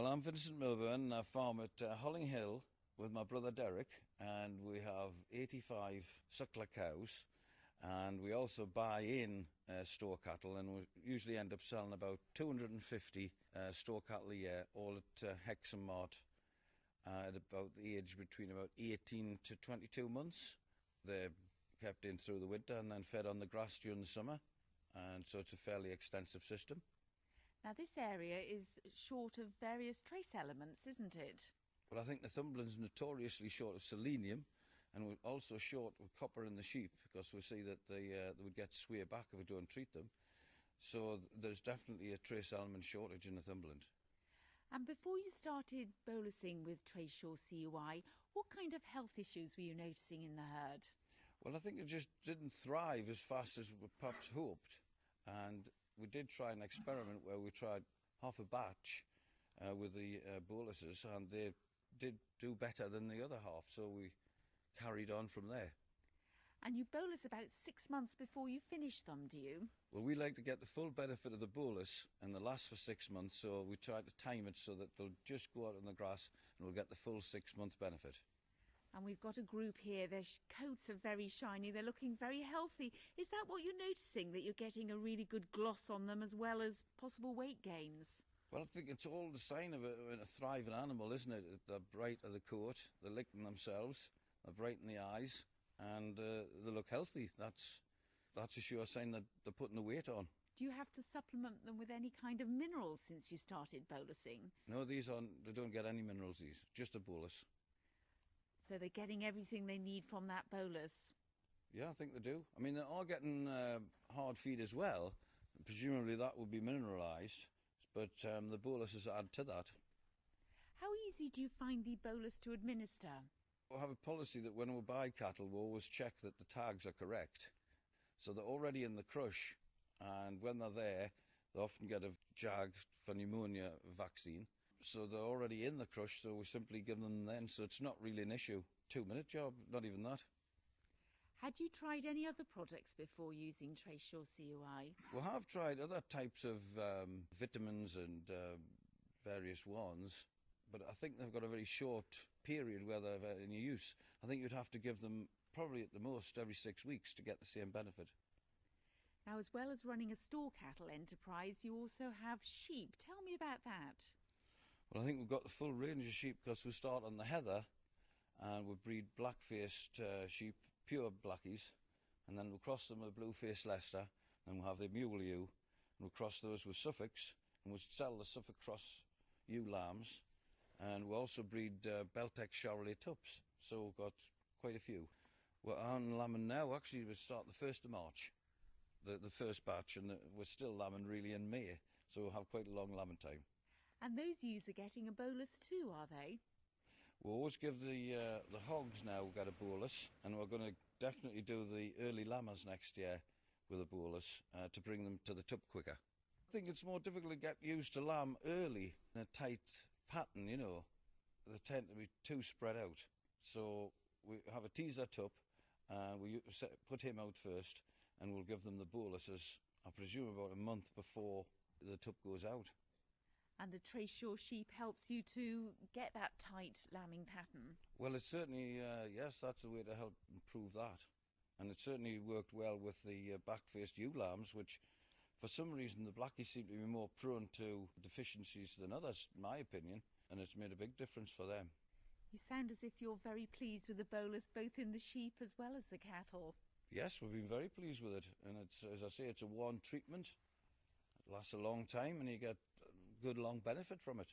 Well, I'm Vincent Milburn. I farm at Holling Hill with my brother Derek, and we have 85 suckler cows, and we also buy in store cattle, and we usually end up selling about 250 store cattle a year, all at Hexham Mart, at about the age between about 18 to 22 months. They're kept in through the winter and then fed on the grass during the summer, and so it's a fairly extensive system. Now, this area is short of various trace elements, isn't it? Well, I think Northumberland's notoriously short of selenium, and we're also short of copper in the sheep, because we see that they would get sway back if we don't treat them. So there's definitely a trace element shortage in Northumberland. And before you started bolusing with Trace Shore CUI, what kind of health issues were you noticing in the herd? Well, I think it just didn't thrive as fast as we perhaps hoped, and we did try an experiment where we tried half a batch with the boluses, and they did do better than the other half, so we carried on from there. And you bolus about 6 months before you finish them, do you? Well, we like to get the full benefit of the bolus, and they last for 6 months, so we try to time it so that they'll just go out on the grass and we'll get the full 6 month benefit. And we've got a group here, their coats are very shiny, they're looking very healthy. Is that what you're noticing, that you're getting a really good gloss on them as well as possible weight gains? Well, I think it's all the sign of a thriving animal, isn't it? They're bright of the coat, they're licking themselves, they're bright in the eyes, and they look healthy. That's a sure sign that they're putting the weight on. Do you have to supplement them with any kind of minerals since you started bolusing? No, they don't get any minerals, these, just a bolus. So they're getting everything they need from that bolus? Yeah, I think they do. I mean, they are getting hard feed as well. Presumably that would be mineralised, but the boluses add to that. How easy do you find the bolus to administer? We have a policy that when we buy cattle, we always check that the tags are correct. So they're already in the crush, and when they're there, they often get a JAG for pneumonia vaccine. So they're already in the crush, so we simply give them then, so it's not really an issue. 2-minute job, not even that. Had you tried any other products before using Trace Shore CUI? We have tried other types of vitamins and various ones, but I think they've got a very short period where they're of any use. I think you'd have to give them probably at the most every 6 weeks to get the same benefit. Now, as well as running a store cattle enterprise, you also have sheep. Tell me about that. Well, I think we've got the full range of sheep, because we start on the heather and we breed black-faced sheep, pure blackies, and then we'll cross them with blue-faced Leicester, and we'll have the mule ewe, and we'll cross those with Suffolks, and we'll sell the Suffolk cross ewe lambs, and we also breed Beltex and Charollais Rams, so we've got quite a few. We're on lambing now. Actually, we start the 1st of March, the first batch, and we're still lambing really in May, so we'll have quite a long lambing time. And those ewes are getting a bolus too, are they? We'll always give the hogs now get a bolus, and we're going to definitely do the early lambers next year with a bolus to bring them to the tub quicker. I think it's more difficult to get used to lamb early in a tight pattern, you know. They tend to be too spread out. So we have a teaser tub, and we put him out first, and we'll give them the boluses, I presume, about a month before the tub goes out. And the Trace Shore sheep helps you to get that tight lambing pattern? Well, it's certainly, yes, that's the way to help improve that. And it certainly worked well with the back-faced ewe lambs, which, for some reason, the blackies seem to be more prone to deficiencies than others, in my opinion, and it's made a big difference for them. You sound as if you're very pleased with the bolus, both in the sheep as well as the cattle. Yes, we've been very pleased with it, and it's, as I say, it's a one treatment. It lasts a long time, and you get good long benefit from it.